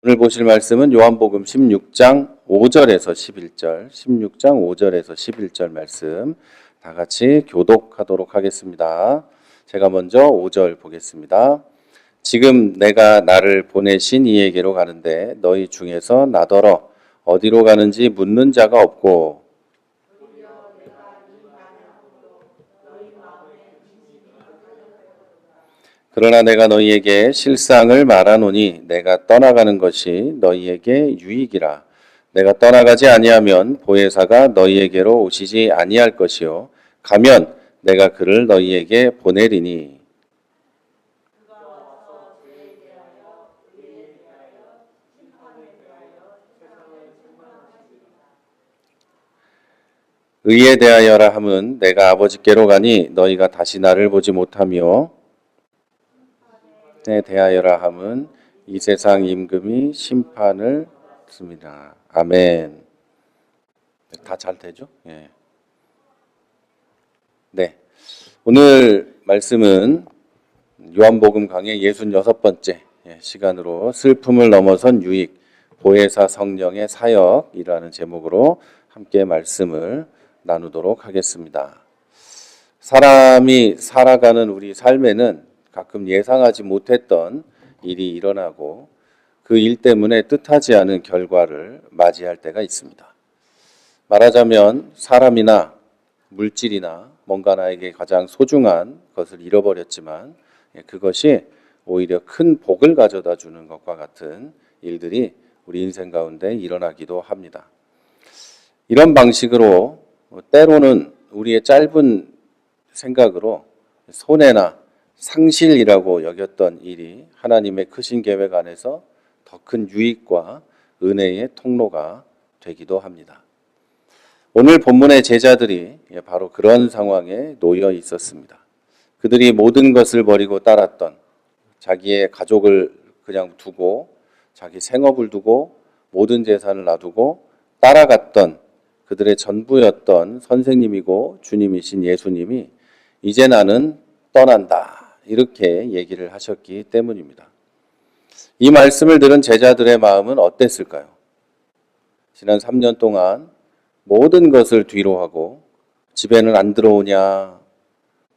오늘 보실 말씀은 요한복음 16장 5절에서 11절, 16장 5절에서 11절 말씀 다 같이 교독하도록 하겠습니다. 제가 먼저 5절 보겠습니다. 지금 내가 나를 보내신 이에게로 가는데 너희 중에서 나더러 어디로 가는지 묻는 자가 없고 그러나 내가 너희에게 실상을 말하노니 내가 떠나가는 것이 너희에게 유익이라. 내가 떠나가지 아니하면 보혜사가 너희에게로 오시지 아니할 것이요 가면 내가 그를 너희에게 보내리니. 의에 대하여라 함은 내가 아버지께로 가니 너희가 다시 나를 보지 못하며 에 대하여라 함은 이 세상 임금이 심판을 씁니다. 아멘. 다 잘 되죠? 예. 네. 오늘 말씀은 요한복음 강의 66번째 시간으로 슬픔을 넘어선 유익, 보혜사 성령의 사역이라는 제목으로 함께 말씀을 나누도록 하겠습니다. 사람이 살아가는 우리 삶에는 가끔 예상하지 못했던 일이 일어나고 그 일 때문에 뜻하지 않은 결과를 맞이할 때가 있습니다. 말하자면 사람이나 물질이나 뭔가 나에게 가장 소중한 것을 잃어버렸지만 그것이 오히려 큰 복을 가져다 주는 것과 같은 일들이 우리 인생 가운데 일어나기도 합니다. 이런 방식으로 때로는 우리의 짧은 생각으로 손해나 상실이라고 여겼던 일이 하나님의 크신 계획 안에서 더 큰 유익과 은혜의 통로가 되기도 합니다. 오늘 본문의 제자들이 바로 그런 상황에 놓여 있었습니다. 그들이 모든 것을 버리고 따랐던 자기의 가족을 그냥 두고 자기 생업을 두고 모든 재산을 놔두고 따라갔던 그들의 전부였던 선생님이고 주님이신 예수님이 이제 나는 떠난다. 이렇게 얘기를 하셨기 때문입니다. 이 말씀을 들은 제자들의 마음은 어땠을까요? 지난 3년 동안 모든 것을 뒤로 하고 집에는 안 들어오냐,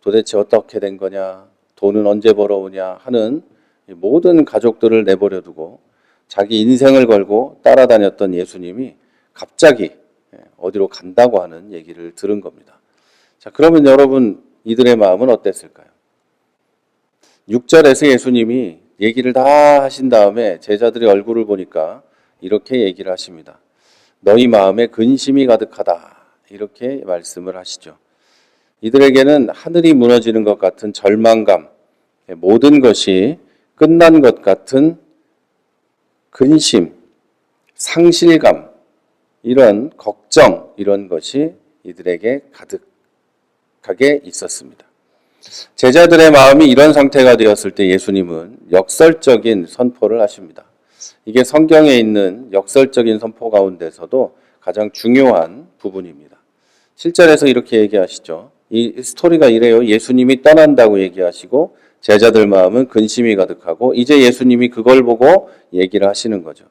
도대체 어떻게 된 거냐, 돈은 언제 벌어오냐 하는 모든 가족들을 내버려 두고 자기 인생을 걸고 따라다녔던 예수님이 갑자기 어디로 간다고 하는 얘기를 들은 겁니다. 자, 그러면 여러분 이들의 마음은 어땠을까요? 6절에서 예수님이 얘기를 다 하신 다음에 제자들의 얼굴을 보니까 이렇게 얘기를 하십니다. 너희 마음에 근심이 가득하다. 이렇게 말씀을 하시죠. 이들에게는 하늘이 무너지는 것 같은 절망감, 모든 것이 끝난 것 같은 근심, 상실감, 이런 걱정, 이런 것이 이들에게 가득하게 있었습니다. 제자들의 마음이 이런 상태가 되었을 때 예수님은 역설적인 선포를 하십니다. 이게 성경에 있는 역설적인 선포 가운데서도 가장 중요한 부분입니다. 7절에서 이렇게 얘기하시죠. 이 스토리가 이래요. 예수님이 떠난다고 얘기하시고 제자들 마음은 근심이 가득하고 이제 예수님이 그걸 보고 얘기를 하시는 거죠.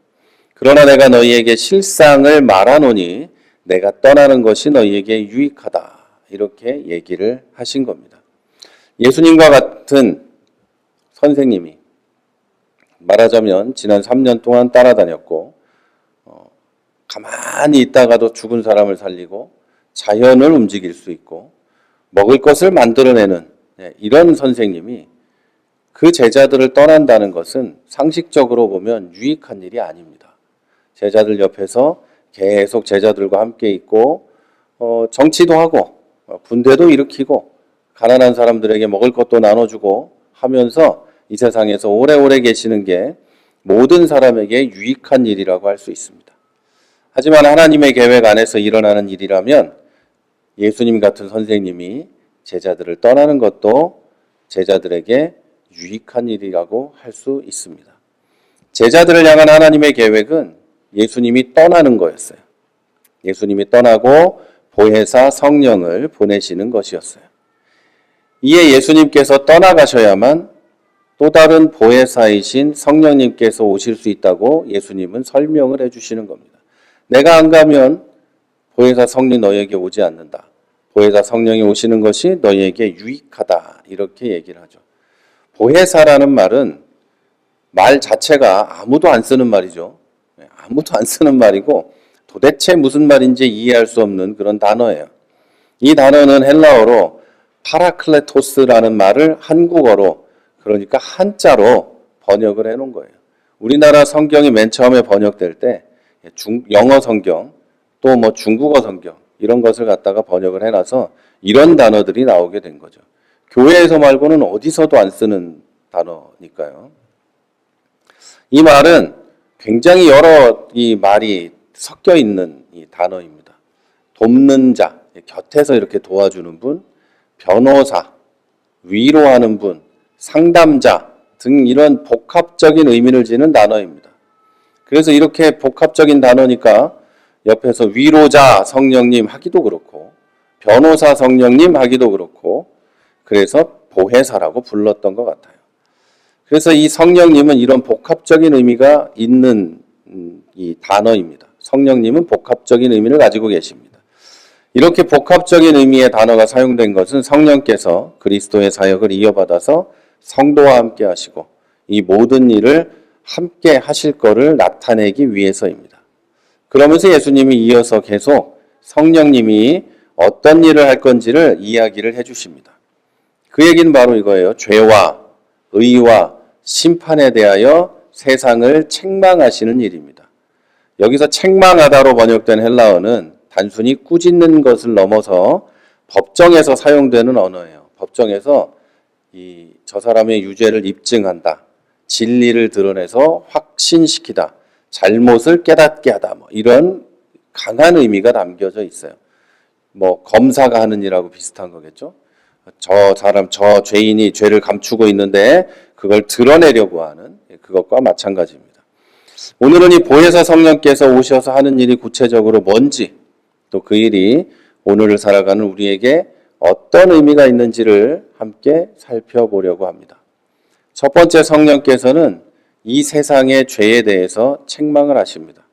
그러나 내가 너희에게 실상을 말하노니 내가 떠나는 것이 너희에게 유익하다. 이렇게 얘기를 하신 겁니다. 예수님과 같은 선생님이 말하자면 지난 3년 동안 따라다녔고 가만히 있다가도 죽은 사람을 살리고 자연을 움직일 수 있고 먹을 것을 만들어내는 이런 선생님이 그 제자들을 떠난다는 것은 상식적으로 보면 유익한 일이 아닙니다. 제자들 옆에서 계속 제자들과 함께 있고 정치도 하고 군대도 일으키고 가난한 사람들에게 먹을 것도 나눠주고 하면서 이 세상에서 오래오래 계시는 게 모든 사람에게 유익한 일이라고 할 수 있습니다. 하지만 하나님의 계획 안에서 일어나는 일이라면 예수님 같은 선생님이 제자들을 떠나는 것도 제자들에게 유익한 일이라고 할 수 있습니다. 제자들을 향한 하나님의 계획은 예수님이 떠나는 거였어요. 예수님이 떠나고 보혜사 성령을 보내시는 것이었어요. 이에 예수님께서 떠나가셔야만 또 다른 보혜사이신 성령님께서 오실 수 있다고 예수님은 설명을 해주시는 겁니다. 내가 안 가면 보혜사 성령 너희에게 오지 않는다. 보혜사 성령이 오시는 것이 너희에게 유익하다. 이렇게 얘기를 하죠. 보혜사라는 말은 말 자체가 아무도 안 쓰는 말이죠. 아무도 안 쓰는 말이고 도대체 무슨 말인지 이해할 수 없는 그런 단어예요. 이 단어는 헬라어로 파라클레토스라는 말을 한국어로, 그러니까 한자로 번역을 해놓은 거예요. 우리나라 성경이 맨 처음에 번역될 때 영어 성경 또 뭐 중국어 성경 이런 것을 갖다가 번역을 해놔서 이런 단어들이 나오게 된 거죠. 교회에서 말고는 어디서도 안 쓰는 단어니까요. 이 말은 굉장히 여러 이 말이 섞여 있는 이 단어입니다. 돕는 자, 곁에서 이렇게 도와주는 분, 변호사, 위로하는 분, 상담자 등 이런 복합적인 의미를 지닌 단어입니다. 그래서 이렇게 복합적인 단어니까 옆에서 위로자 성령님 하기도 그렇고 변호사 성령님 하기도 그렇고 그래서 보혜사라고 불렀던 것 같아요. 그래서 이 성령님은 이런 복합적인 의미가 있는 이 단어입니다. 성령님은 복합적인 의미를 가지고 계십니다. 이렇게 복합적인 의미의 단어가 사용된 것은 성령께서 그리스도의 사역을 이어받아서 성도와 함께 하시고 이 모든 일을 함께 하실 것을 나타내기 위해서입니다. 그러면서 예수님이 이어서 계속 성령님이 어떤 일을 할 건지를 이야기를 해주십니다. 그 얘기는 바로 이거예요. 죄와 의와 심판에 대하여 세상을 책망하시는 일입니다. 여기서 책망하다로 번역된 헬라어는 단순히 꾸짖는 것을 넘어서 법정에서 사용되는 언어예요. 법정에서 저 사람의 유죄를 입증한다. 진리를 드러내서 확신시키다. 잘못을 깨닫게 하다. 뭐 이런 강한 의미가 담겨져 있어요. 뭐 검사가 하는 일하고 비슷한 거겠죠. 저 사람, 저 죄인이 죄를 감추고 있는데 그걸 드러내려고 하는 그것과 마찬가지입니다. 오늘은 이 보혜사 성령께서 오셔서 하는 일이 구체적으로 뭔지 또 그 일이 오늘을 살아가는 우리에게 어떤 의미가 있는지를 함께 살펴보려고 합니다. 첫 번째, 성령께서는 이 세상의 죄에 대해서 책망을 하십니다.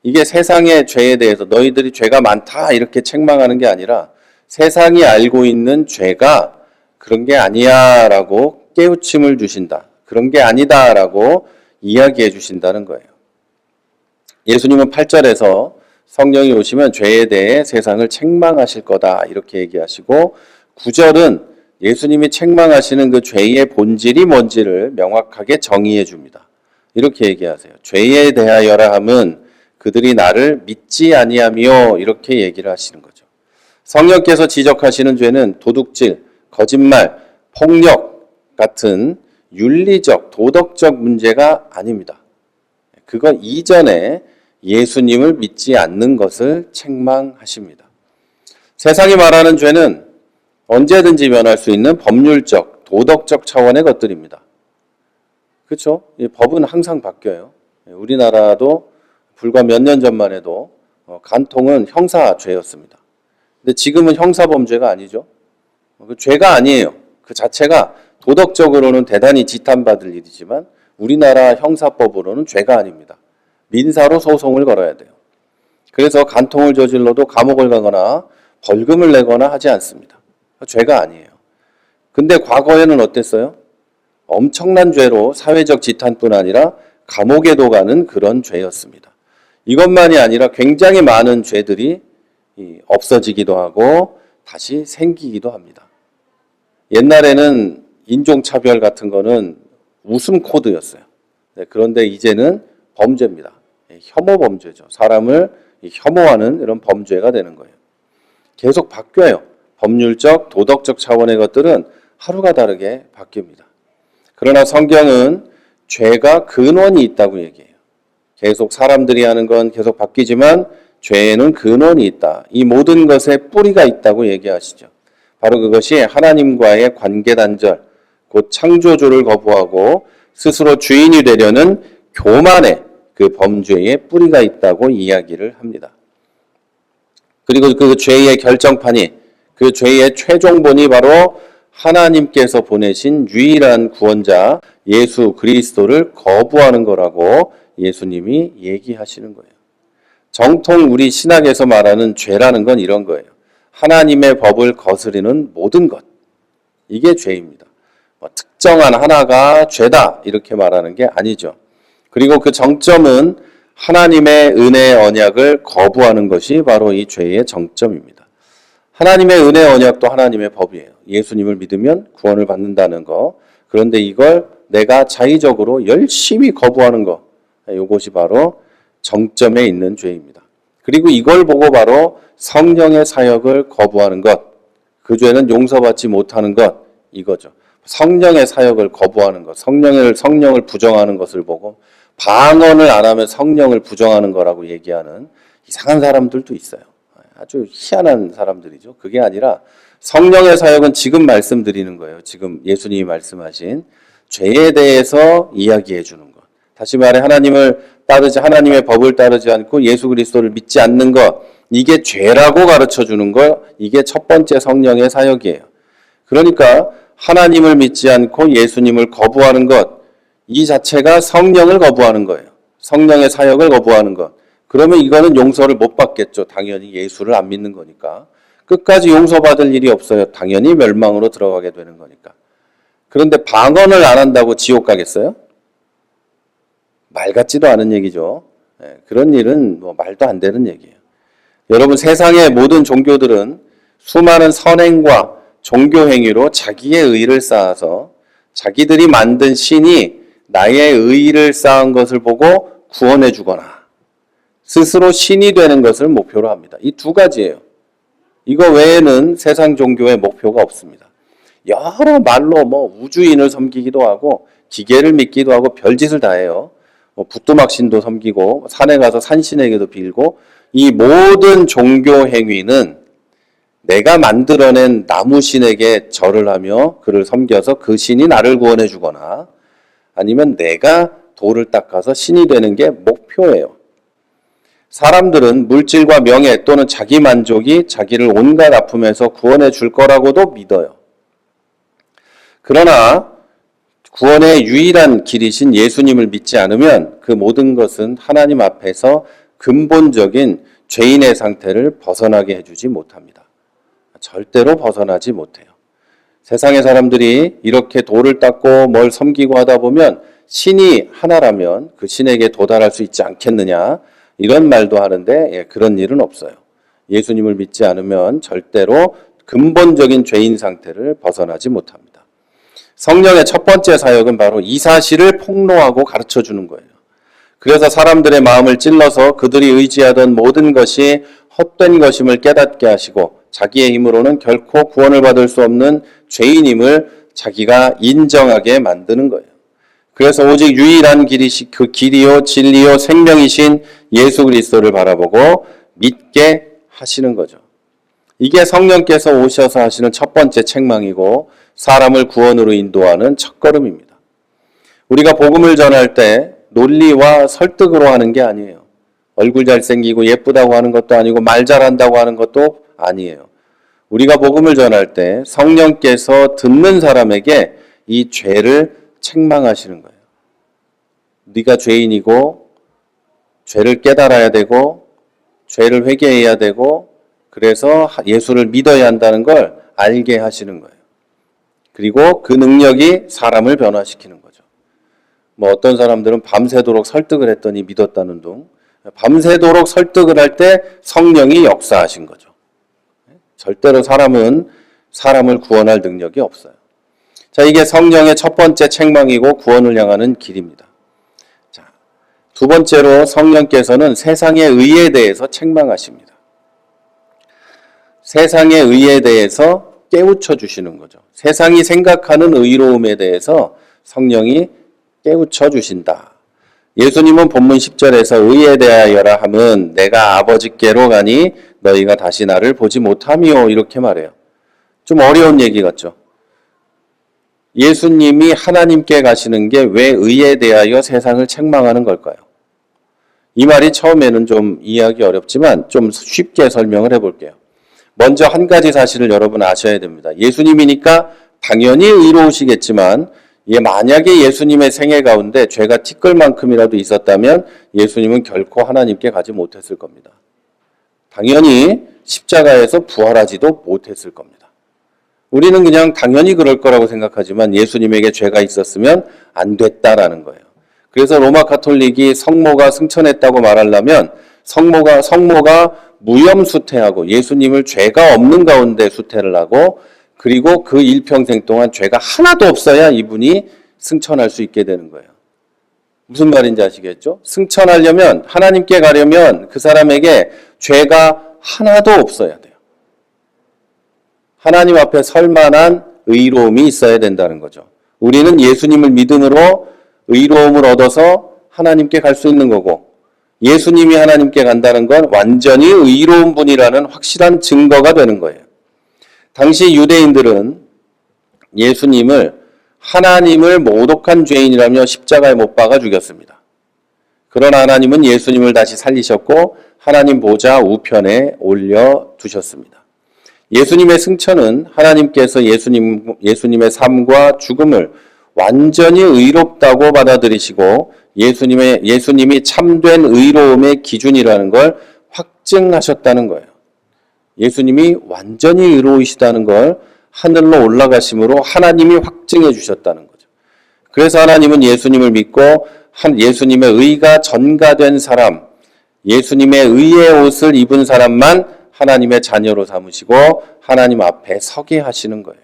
이게 세상의 죄에 대해서 너희들이 죄가 많다 이렇게 책망하는 게 아니라 세상이 알고 있는 죄가 그런 게 아니야 라고 깨우침을 주신다. 그런 게 아니다 라고 이야기해 주신다는 거예요. 예수님은 8절에서 성령이 오시면 죄에 대해 세상을 책망하실 거다 이렇게 얘기하시고 9절은 예수님이 책망하시는 그 죄의 본질이 뭔지를 명확하게 정의해 줍니다. 이렇게 얘기하세요. 죄에 대하여라 함은 그들이 나를 믿지 아니하며 이렇게 얘기를 하시는 거죠. 성령께서 지적하시는 죄는 도둑질, 거짓말, 폭력 같은 윤리적, 도덕적 문제가 아닙니다. 그건 이전에 예수님을 믿지 않는 것을 책망하십니다. 세상이 말하는 죄는 언제든지 면할 수 있는 법률적, 도덕적 차원의 것들입니다. 그렇죠? 이 법은 항상 바뀌어요. 우리나라도 불과 몇 년 전만 해도 간통은 형사죄였습니다. 근데 지금은 형사범죄가 아니죠. 그 죄가 아니에요. 그 자체가 도덕적으로는 대단히 지탄받을 일이지만 우리나라 형사법으로는 죄가 아닙니다. 민사로 소송을 걸어야 돼요. 그래서 간통을 저질러도 감옥을 가거나 벌금을 내거나 하지 않습니다. 죄가 아니에요. 근데 과거에는 어땠어요? 엄청난 죄로 사회적 지탄뿐 아니라 감옥에도 가는 그런 죄였습니다. 이것만이 아니라 굉장히 많은 죄들이 없어지기도 하고 다시 생기기도 합니다. 옛날에는 인종차별 같은 거는 웃음 코드였어요. 그런데 이제는 범죄입니다. 혐오 범죄죠. 사람을 혐오하는 이런 범죄가 되는 거예요. 계속 바뀌어요. 법률적, 도덕적 차원의 것들은 하루가 다르게 바뀝니다. 그러나 성경은 죄가 근원이 있다고 얘기해요. 계속 사람들이 하는 건 계속 바뀌지만 죄에는 근원이 있다. 이 모든 것에 뿌리가 있다고 얘기하시죠. 바로 그것이 하나님과의 관계 단절, 곧 창조주를 거부하고 스스로 주인이 되려는 교만의 그 범죄에 뿌리가 있다고 이야기를 합니다. 그리고 그 죄의 결정판이, 그 죄의 최종본이 바로 하나님께서 보내신 유일한 구원자 예수 그리스도를 거부하는 거라고 예수님이 얘기하시는 거예요. 정통 우리 신학에서 말하는 죄라는 건 이런 거예요. 하나님의 법을 거스르는 모든 것. 이게 죄입니다. 특정한 하나가 죄다 이렇게 말하는 게 아니죠. 그리고 그 정점은 하나님의 은혜의 언약을 거부하는 것이 바로 이 죄의 정점입니다. 하나님의 은혜의 언약도 하나님의 법이에요. 예수님을 믿으면 구원을 받는다는 거. 그런데 이걸 내가 자의적으로 열심히 거부하는 거. 이것이 바로 정점에 있는 죄입니다. 그리고 이걸 보고 바로 성령의 사역을 거부하는 것. 그 죄는 용서받지 못하는 것. 이거죠. 성령의 사역을 거부하는 것. 성령을 부정하는 것을 보고 방언을 안 하면 성령을 부정하는 거라고 얘기하는 이상한 사람들도 있어요. 아주 희한한 사람들이죠. 그게 아니라 성령의 사역은 지금 말씀드리는 거예요. 지금 예수님이 말씀하신 죄에 대해서 이야기해 주는 것. 다시 말해 하나님의 법을 따르지 않고 예수 그리스도를 믿지 않는 것. 이게 죄라고 가르쳐 주는 것. 이게 첫 번째 성령의 사역이에요. 그러니까 하나님을 믿지 않고 예수님을 거부하는 것. 이 자체가 성령을 거부하는 거예요. 성령의 사역을 거부하는 것. 그러면 이거는 용서를 못 받겠죠. 당연히 예수를 안 믿는 거니까. 끝까지 용서받을 일이 없어요. 당연히 멸망으로 들어가게 되는 거니까. 그런데 방언을 안 한다고 지옥 가겠어요? 말 같지도 않은 얘기죠. 그런 일은 말도 안 되는 얘기예요. 여러분, 세상의 모든 종교들은 수많은 선행과 종교 행위로 자기의 의를 쌓아서 자기들이 만든 신이 나의 의를 쌓은 것을 보고 구원해 주거나 스스로 신이 되는 것을 목표로 합니다. 이 두 가지예요. 이거 외에는 세상 종교의 목표가 없습니다. 여러 말로 우주인을 섬기기도 하고 기계를 믿기도 하고 별짓을 다 해요. 부뚜막신도 섬기고 산에 가서 산신에게도 빌고 이 모든 종교 행위는 내가 만들어낸 나무신에게 절을 하며 그를 섬겨서 그 신이 나를 구원해 주거나 아니면 내가 돌을 닦아서 신이 되는 게 목표예요. 사람들은 물질과 명예 또는 자기 만족이 자기를 온갖 아픔에서 구원해 줄 거라고도 믿어요. 그러나 구원의 유일한 길이신 예수님을 믿지 않으면 그 모든 것은 하나님 앞에서 근본적인 죄인의 상태를 벗어나게 해주지 못합니다. 절대로 벗어나지 못해요. 세상의 사람들이 이렇게 돌을 닦고 뭘 섬기고 하다 보면 신이 하나라면 그 신에게 도달할 수 있지 않겠느냐 이런 말도 하는데 그런 일은 없어요. 예수님을 믿지 않으면 절대로 근본적인 죄인 상태를 벗어나지 못합니다. 성령의 첫 번째 사역은 바로 이 사실을 폭로하고 가르쳐 주는 거예요. 그래서 사람들의 마음을 찔러서 그들이 의지하던 모든 것이 헛된 것임을 깨닫게 하시고 자기의 힘으로는 결코 구원을 받을 수 없는 죄인임을 자기가 인정하게 만드는 거예요. 그래서 오직 유일한 그 길이요 진리요 생명이신 예수 그리스도를 바라보고 믿게 하시는 거죠. 이게 성령께서 오셔서 하시는 첫 번째 책망이고 사람을 구원으로 인도하는 첫걸음입니다. 우리가 복음을 전할 때 논리와 설득으로 하는 게 아니에요. 얼굴 잘생기고 예쁘다고 하는 것도 아니고 말 잘한다고 하는 것도 아니에요. 우리가 복음을 전할 때 성령께서 듣는 사람에게 이 죄를 책망하시는 거예요. 네가 죄인이고 죄를 깨달아야 되고 죄를 회개해야 되고 그래서 예수를 믿어야 한다는 걸 알게 하시는 거예요. 그리고 그 능력이 사람을 변화시키는 거죠. 어떤 사람들은 밤새도록 설득을 했더니 믿었다는 둥. 밤새도록 설득을 할 때 성령이 역사하신 거죠. 절대로 사람을 구원할 능력이 없어요. 자, 이게 성령의 첫 번째 책망이고 구원을 향하는 길입니다. 자, 두 번째로 성령께서는 세상의 의에 대해서 책망하십니다. 세상의 의에 대해서 깨우쳐 주시는 거죠. 세상이 생각하는 의로움에 대해서 성령이 깨우쳐 주신다. 예수님은 본문 10절에서 의에 대하여라 함은 내가 아버지께로 가니 너희가 다시 나를 보지 못하미요 이렇게 말해요. 좀 어려운 얘기 같죠. 예수님이 하나님께 가시는 게 왜 의에 대하여 세상을 책망하는 걸까요? 이 말이 처음에는 좀 이해하기 어렵지만 좀 쉽게 설명을 해볼게요. 먼저 한 가지 사실을 여러분 아셔야 됩니다. 예수님이니까 당연히 의로우시겠지만 만약에 예수님의 생애 가운데 죄가 티끌만큼이라도 있었다면 예수님은 결코 하나님께 가지 못했을 겁니다. 당연히 십자가에서 부활하지도 못했을 겁니다. 우리는 그냥 당연히 그럴 거라고 생각하지만 예수님에게 죄가 있었으면 안 됐다라는 거예요. 그래서 로마 가톨릭이 성모가 승천했다고 말하려면 성모가 무염수태하고 예수님을 죄가 없는 가운데 수태를 하고 그리고 그 일평생 동안 죄가 하나도 없어야 이분이 승천할 수 있게 되는 거예요. 무슨 말인지 아시겠죠? 승천하려면 하나님께 가려면 그 사람에게 죄가 하나도 없어야 돼요. 하나님 앞에 설 만한 의로움이 있어야 된다는 거죠. 우리는 예수님을 믿음으로 의로움을 얻어서 하나님께 갈 수 있는 거고 예수님이 하나님께 간다는 건 완전히 의로운 분이라는 확실한 증거가 되는 거예요. 당시 유대인들은 예수님을 하나님을 모독한 죄인이라며 십자가에 못 박아 죽였습니다. 그러나 하나님은 예수님을 다시 살리셨고 하나님 보좌 우편에 올려두셨습니다. 예수님의 승천은 하나님께서 예수님의 삶과 죽음을 완전히 의롭다고 받아들이시고 예수님이 참된 의로움의 기준이라는 걸 확증하셨다는 거예요. 예수님이 완전히 의로우시다는 걸 하늘로 올라가심으로 하나님이 확증해 주셨다는 거죠. 그래서 하나님은 예수님을 믿고 예수님의 의가 전가된 사람, 예수님의 의의 옷을 입은 사람만 하나님의 자녀로 삼으시고 하나님 앞에 서게 하시는 거예요.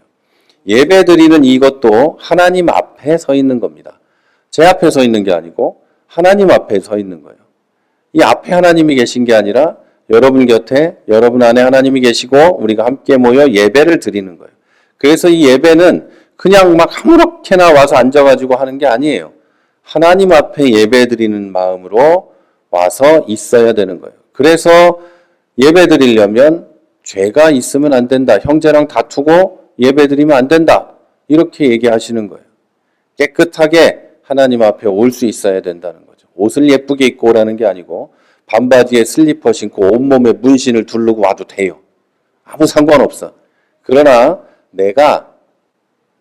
예배 드리는 이것도 하나님 앞에 서 있는 겁니다. 제 앞에 서 있는 게 아니고 하나님 앞에 서 있는 거예요. 이 앞에 하나님이 계신 게 아니라 여러분 곁에, 여러분 안에 하나님이 계시고 우리가 함께 모여 예배를 드리는 거예요. 그래서 이 예배는 그냥 막 아무렇게나 와서 앉아가지고 하는 게 아니에요. 하나님 앞에 예배 드리는 마음으로 와서 있어야 되는 거예요. 그래서 예배 드리려면 죄가 있으면 안 된다. 형제랑 다투고 예배 드리면 안 된다. 이렇게 얘기하시는 거예요. 깨끗하게 하나님 앞에 올 수 있어야 된다는 거죠. 옷을 예쁘게 입고 오라는 게 아니고 반바지에 슬리퍼 신고 온몸에 문신을 두르고 와도 돼요. 아무 상관없어. 그러나 내가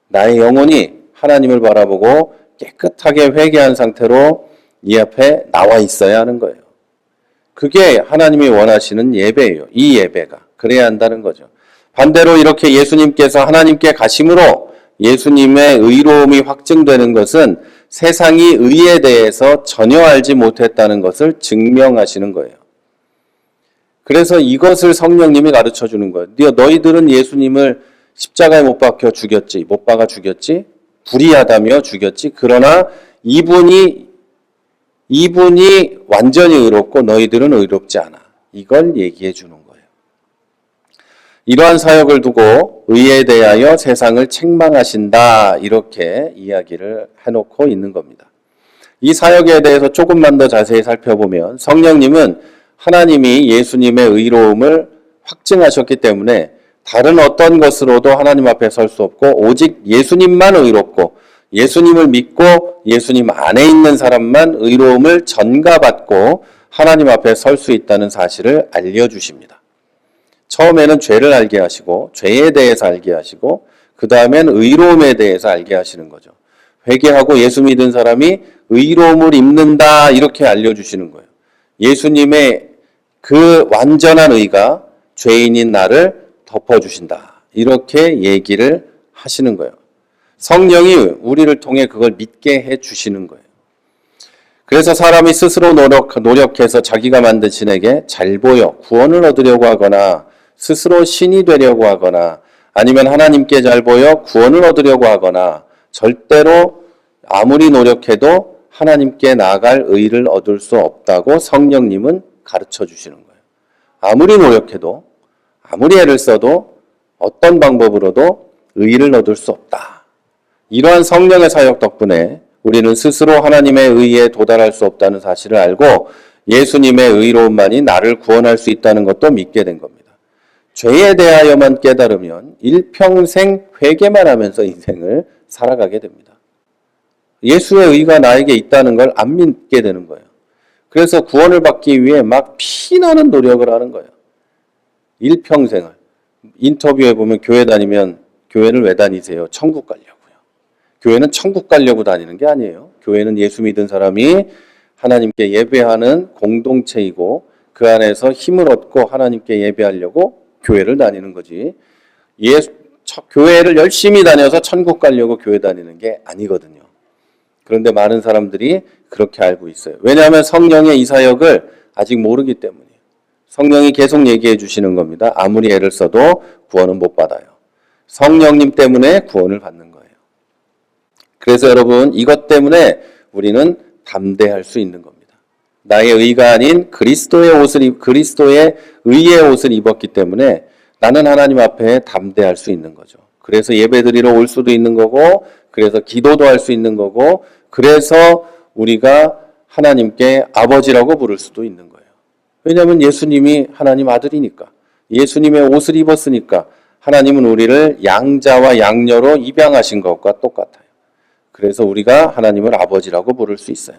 나의 영혼이 하나님을 바라보고 깨끗하게 회개한 상태로 이 앞에 나와 있어야 하는 거예요. 그게 하나님이 원하시는 예배예요. 이 예배가. 그래야 한다는 거죠. 반대로 이렇게 예수님께서 하나님께 가심으로 예수님의 의로움이 확증되는 것은 세상이 의에 대해서 전혀 알지 못했다는 것을 증명하시는 거예요. 그래서 이것을 성령님이 가르쳐 주는 거예요. 너희들은 예수님을 십자가에 못 박혀 죽였지, 못 박아 죽였지, 불의하다며 죽였지. 그러나 이분이 완전히 의롭고 너희들은 의롭지 않아. 이걸 얘기해 주는 거예요. 이러한 사역을 두고 의에 대하여 세상을 책망하신다. 이렇게 이야기를 해놓고 있는 겁니다. 이 사역에 대해서 조금만 더 자세히 살펴보면 성령님은 하나님이 예수님의 의로움을 확증하셨기 때문에 다른 어떤 것으로도 하나님 앞에 설 수 없고 오직 예수님만 의롭고 예수님을 믿고 예수님 안에 있는 사람만 의로움을 전가받고 하나님 앞에 설 수 있다는 사실을 알려주십니다. 처음에는 죄를 알게 하시고 죄에 대해서 알게 하시고 그 다음엔 의로움에 대해서 알게 하시는 거죠. 회개하고 예수 믿은 사람이 의로움을 입는다 이렇게 알려주시는 거예요. 예수님의 그 완전한 의가 죄인인 나를 덮어주신다. 이렇게 얘기를 하시는 거예요. 성령이 우리를 통해 그걸 믿게 해주시는 거예요. 그래서 사람이 스스로 노력해서 자기가 만든 신에게 잘 보여 구원을 얻으려고 하거나 스스로 신이 되려고 하거나 아니면 하나님께 잘 보여 구원을 얻으려고 하거나 절대로 아무리 노력해도 하나님께 나아갈 의를 얻을 수 없다고 성령님은 가르쳐 주시는 거예요. 아무리 노력해도 아무리 애를 써도 어떤 방법으로도 의를 얻을 수 없다. 이러한 성령의 사역 덕분에 우리는 스스로 하나님의 의에 도달할 수 없다는 사실을 알고 예수님의 의로움만이 나를 구원할 수 있다는 것도 믿게 된 겁니다. 죄에 대하여만 깨달으면 일평생 회개만 하면서 인생을 살아가게 됩니다. 예수의 의가 나에게 있다는 걸 안 믿게 되는 거예요. 그래서 구원을 받기 위해 막 피나는 노력을 하는 거예요. 일평생을. 인터뷰에 보면 교회 다니면 교회를 왜 다니세요? 천국 가려고요. 교회는 천국 가려고 다니는 게 아니에요. 교회는 예수 믿은 사람이 하나님께 예배하는 공동체이고 그 안에서 힘을 얻고 하나님께 예배하려고 교회를 다니는 거지. 교회를 열심히 다녀서 천국 가려고 교회 다니는 게 아니거든요. 그런데 많은 사람들이 그렇게 알고 있어요. 왜냐하면 성령의 이 사역을 아직 모르기 때문이에요. 성령이 계속 얘기해 주시는 겁니다. 아무리 애를 써도 구원은 못 받아요. 성령님 때문에 구원을 받는 거예요. 그래서 여러분, 이것 때문에 우리는 담대할 수 있는 겁니다. 나의 의가 아닌 그리스도의 의의 옷을 입었기 때문에 나는 하나님 앞에 담대할 수 있는 거죠. 그래서 예배드리러 올 수도 있는 거고, 그래서 기도도 할 수 있는 거고, 그래서 우리가 하나님께 아버지라고 부를 수도 있는 거예요. 왜냐하면 예수님이 하나님 아들이니까, 예수님의 옷을 입었으니까 하나님은 우리를 양자와 양녀로 입양하신 것과 똑같아요. 그래서 우리가 하나님을 아버지라고 부를 수 있어요.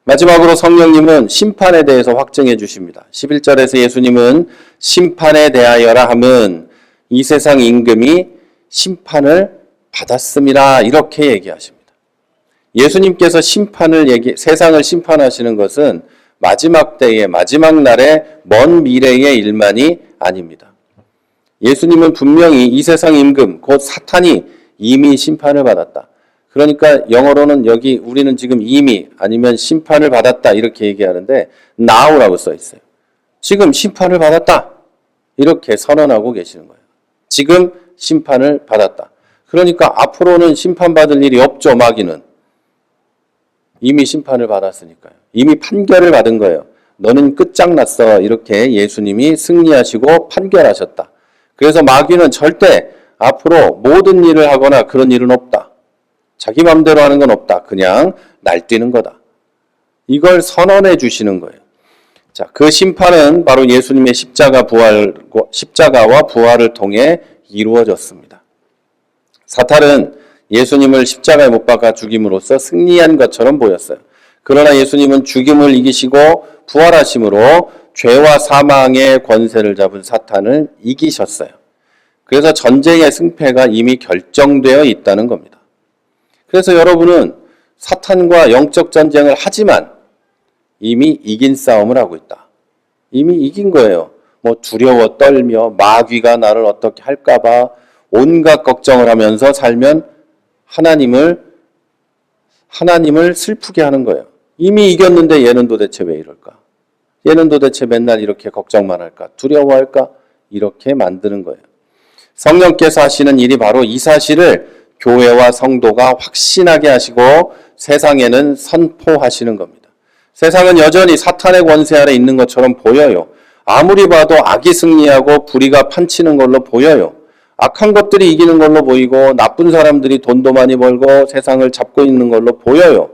마지막으로 성령님은 심판에 대해서 확증해 주십니다. 11절에서 예수님은 심판에 대하여라 함은 이 세상 임금이 심판을 받았음이라 이렇게 얘기하십니다. 예수님께서 세상을 심판하시는 것은 마지막 때의 마지막 날의 먼 미래의 일만이 아닙니다. 예수님은 분명히 이 세상 임금 곧 사탄이 이미 심판을 받았다. 그러니까 영어로는 여기 우리는 지금 이미 아니면 심판을 받았다 이렇게 얘기하는데 now라고 써 있어요. 지금 심판을 받았다. 이렇게 선언하고 계시는 거예요. 지금 심판을 받았다. 그러니까 앞으로는 심판받을 일이 없죠. 마귀는. 이미 심판을 받았으니까요. 이미 판결을 받은 거예요. 너는 끝장났어. 이렇게 예수님이 승리하시고 판결하셨다. 그래서 마귀는 절대 앞으로 모든 일을 하거나 그런 일은 없다. 자기 마음대로 하는 건 없다. 그냥 날뛰는 거다. 이걸 선언해 주시는 거예요. 자, 그 심판은 바로 예수님의 십자가와 부활을 통해 이루어졌습니다. 사탄은 예수님을 십자가에 못 박아 죽임으로써 승리한 것처럼 보였어요. 그러나 예수님은 죽임을 이기시고 부활하심으로 죄와 사망의 권세를 잡은 사탄을 이기셨어요. 그래서 전쟁의 승패가 이미 결정되어 있다는 겁니다. 그래서 여러분은 사탄과 영적 전쟁을 하지만 이미 이긴 싸움을 하고 있다. 이미 이긴 거예요. 두려워 떨며 마귀가 나를 어떻게 할까봐 온갖 걱정을 하면서 살면 하나님을 슬프게 하는 거예요. 이미 이겼는데 얘는 도대체 왜 이럴까? 얘는 도대체 맨날 이렇게 걱정만 할까? 두려워할까? 이렇게 만드는 거예요. 성령께서 하시는 일이 바로 이 사실을 교회와 성도가 확신하게 하시고 세상에는 선포하시는 겁니다. 세상은 여전히 사탄의 권세 아래 있는 것처럼 보여요. 아무리 봐도 악이 승리하고 불의가 판치는 걸로 보여요. 악한 것들이 이기는 걸로 보이고 나쁜 사람들이 돈도 많이 벌고 세상을 잡고 있는 걸로 보여요.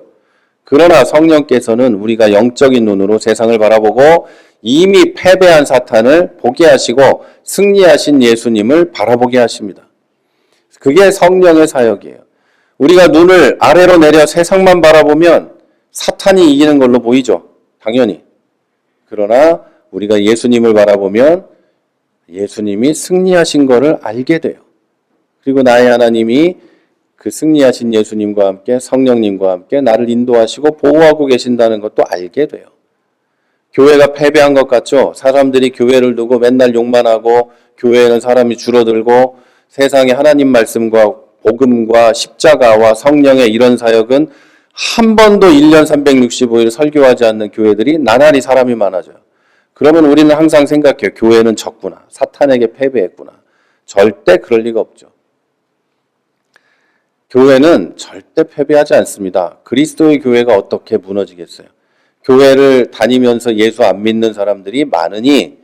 그러나 성령께서는 우리가 영적인 눈으로 세상을 바라보고 이미 패배한 사탄을 보게 하시고 승리하신 예수님을 바라보게 하십니다. 그게 성령의 사역이에요. 우리가 눈을 아래로 내려 세상만 바라보면 사탄이 이기는 걸로 보이죠. 당연히. 그러나 우리가 예수님을 바라보면 예수님이 승리하신 것을 알게 돼요. 그리고 나의 하나님이 그 승리하신 예수님과 함께 성령님과 함께 나를 인도하시고 보호하고 계신다는 것도 알게 돼요. 교회가 패배한 것 같죠? 사람들이 교회를 두고 맨날 욕만 하고 교회에는 사람이 줄어들고 세상에 하나님 말씀과 복음과 십자가와 성령의 이런 사역은 한 번도 1년 365일 설교하지 않는 교회들이 나날이 사람이 많아져요. 그러면 우리는 항상 생각해요. 교회는 졌구나. 사탄에게 패배했구나. 절대 그럴 리가 없죠. 교회는 절대 패배하지 않습니다. 그리스도의 교회가 어떻게 무너지겠어요? 교회를 다니면서 예수 안 믿는 사람들이 많으니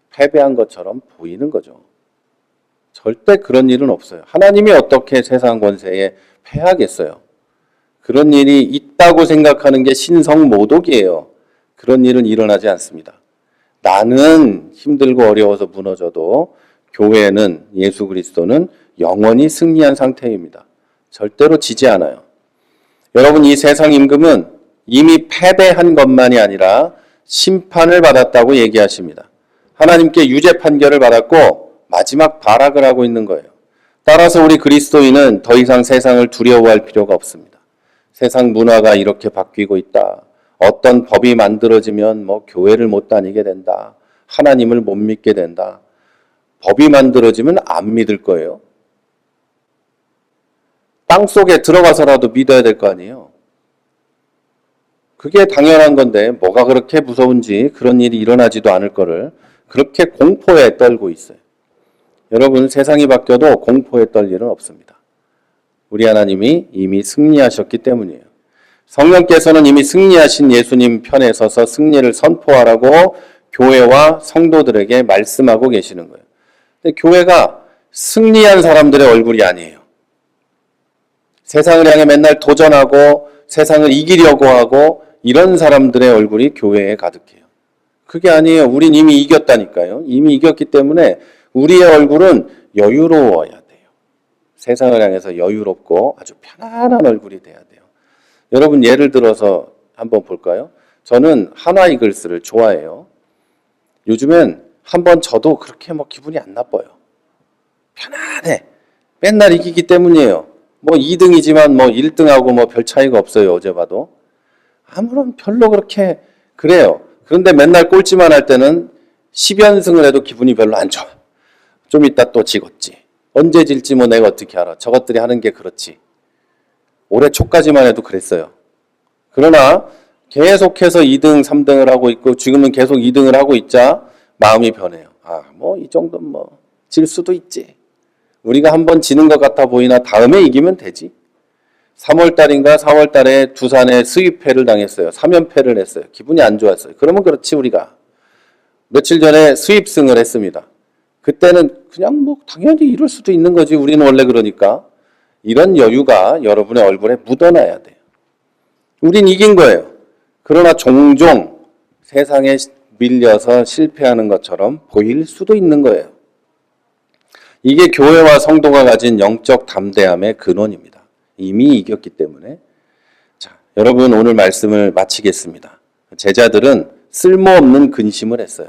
패배한 것처럼 보이는 거죠. 절대 그런 일은 없어요. 하나님이 어떻게 세상 권세에 패하겠어요? 그런 일이 있다고 생각하는 게 신성모독이에요. 그런 일은 일어나지 않습니다. 나는 힘들고 어려워서 무너져도 교회는 예수 그리스도는 영원히 승리한 상태입니다. 절대로 지지 않아요. 여러분, 이 세상 임금은 이미 패배한 것만이 아니라 심판을 받았다고 얘기하십니다. 하나님께 유죄 판결을 받았고 마지막 발악을 하고 있는 거예요. 따라서 우리 그리스도인은 더 이상 세상을 두려워할 필요가 없습니다. 세상 문화가 이렇게 바뀌고 있다. 어떤 법이 만들어지면 교회를 못 다니게 된다. 하나님을 못 믿게 된다. 법이 만들어지면 안 믿을 거예요. 땅속에 들어가서라도 믿어야 될 거 아니에요. 그게 당연한 건데 뭐가 그렇게 무서운지 그런 일이 일어나지도 않을 거를 그렇게 공포에 떨고 있어요. 여러분, 세상이 바뀌어도 공포에 떨 일은 없습니다. 우리 하나님이 이미 승리하셨기 때문이에요. 성령께서는 이미 승리하신 예수님 편에 서서 승리를 선포하라고 교회와 성도들에게 말씀하고 계시는 거예요. 근데 교회가 승리한 사람들의 얼굴이 아니에요. 세상을 향해 맨날 도전하고 세상을 이기려고 하고 이런 사람들의 얼굴이 교회에 가득해요. 그게 아니에요. 우린 이미 이겼다니까요. 이미 이겼기 때문에 우리의 얼굴은 여유로워야 돼요. 세상을 향해서 여유롭고 아주 편안한 얼굴이 돼야 돼요. 여러분, 예를 들어서 한번 볼까요? 저는 한화 이글스를 좋아해요. 요즘엔 한번 져도 그렇게 기분이 안 나빠요. 편안해. 맨날 이기기 때문이에요. 2등이지만 1등하고 별 차이가 없어요. 어제 봐도. 아무런 별로 그렇게 그래요. 그런데 맨날 꼴찌만 할 때는 10연승을 해도 기분이 별로 안 좋아. 좀 이따 또 지겠지. 언제 질지 내가 어떻게 알아. 저것들이 하는 게 그렇지. 올해 초까지만 해도 그랬어요. 그러나 계속해서 2등, 3등을 하고 있고 지금은 계속 2등을 하고 있자 마음이 변해요. 이 정도는 질 수도 있지. 우리가 한번 지는 것 같아 보이나 다음에 이기면 되지. 3월 달인가 4월 달에 두산에 스윕패를 당했어요. 3연패를 했어요. 기분이 안 좋았어요. 그러면 그렇지 우리가. 며칠 전에 스윕승을 했습니다. 그때는 그냥 당연히 이럴 수도 있는 거지. 우리는 원래 그러니까. 이런 여유가 여러분의 얼굴에 묻어나야 돼요. 우린 이긴 거예요. 그러나 종종 세상에 밀려서 실패하는 것처럼 보일 수도 있는 거예요. 이게 교회와 성도가 가진 영적 담대함의 근원입니다. 이미 이겼기 때문에. 자, 여러분, 오늘 말씀을 마치겠습니다. 제자들은 쓸모없는 근심을 했어요.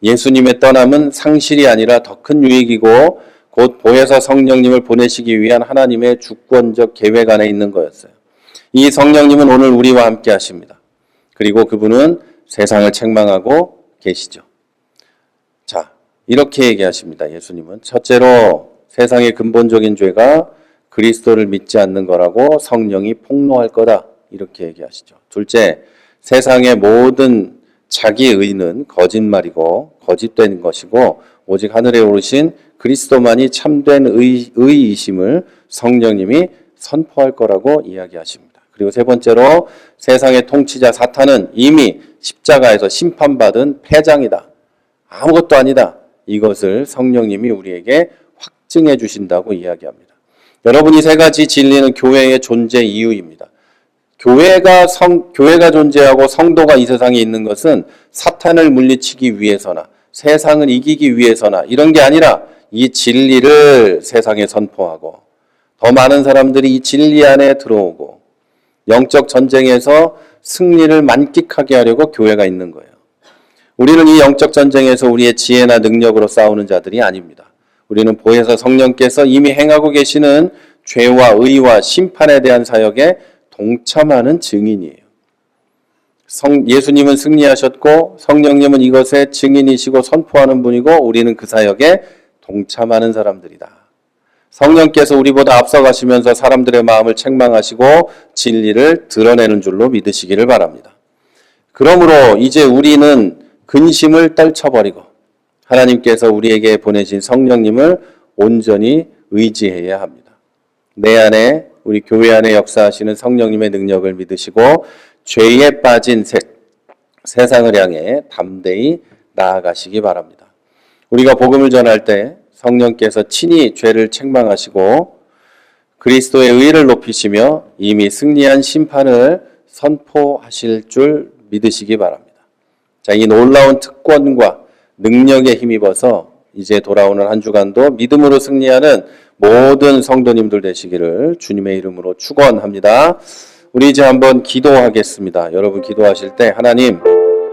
예수님의 떠남은 상실이 아니라 더 큰 유익이고 곧 보혜사 성령님을 보내시기 위한 하나님의 주권적 계획 안에 있는 거였어요. 이 성령님은 오늘 우리와 함께 하십니다. 그리고 그분은 세상을 책망하고 계시죠. 자, 이렇게 얘기하십니다. 예수님은 첫째로 세상의 근본적인 죄가 그리스도를 믿지 않는 거라고 성령이 폭로할 거다. 이렇게 얘기하시죠. 둘째, 세상의 모든 자기 의는 거짓말이고 거짓된 것이고 오직 하늘에 오르신 그리스도만이 참된 의이심을 성령님이 선포할 거라고 이야기하십니다. 그리고 세 번째로 세상의 통치자 사탄은 이미 십자가에서 심판받은 패장이다. 아무것도 아니다. 이것을 성령님이 우리에게 확증해 주신다고 이야기합니다. 여러분, 이 세 가지 진리는 교회의 존재 이유입니다. 교회가 존재하고 성도가 이 세상에 있는 것은 사탄을 물리치기 위해서나 세상을 이기기 위해서나 이런 게 아니라 이 진리를 세상에 선포하고 더 많은 사람들이 이 진리 안에 들어오고 영적 전쟁에서 승리를 만끽하게 하려고 교회가 있는 거예요. 우리는 이 영적 전쟁에서 우리의 지혜나 능력으로 싸우는 자들이 아닙니다. 우리는 보혜사 성령께서 이미 행하고 계시는 죄와 의와 심판에 대한 사역에 동참하는 증인이에요. 예수님은 승리하셨고 성령님은 이것의 증인이시고 선포하는 분이고 우리는 그 사역에 동참하는 사람들이다. 성령께서 우리보다 앞서가시면서 사람들의 마음을 책망하시고 진리를 드러내는 줄로 믿으시기를 바랍니다. 그러므로 이제 우리는 근심을 떨쳐버리고 하나님께서 우리에게 보내신 성령님을 온전히 의지해야 합니다. 내 안에 우리 교회 안에 역사하시는 성령님의 능력을 믿으시고 죄에 빠진 세상을 향해 담대히 나아가시기 바랍니다. 우리가 복음을 전할 때 성령께서 친히 죄를 책망하시고 그리스도의 의를 높이시며 이미 승리한 심판을 선포하실 줄 믿으시기 바랍니다. 자, 이 놀라운 특권과 능력에 힘입어서 이제 돌아오는 한 주간도 믿음으로 승리하는 모든 성도님들 되시기를 주님의 이름으로 축원합니다. 우리 이제 한번 기도하겠습니다. 여러분 기도하실 때 하나님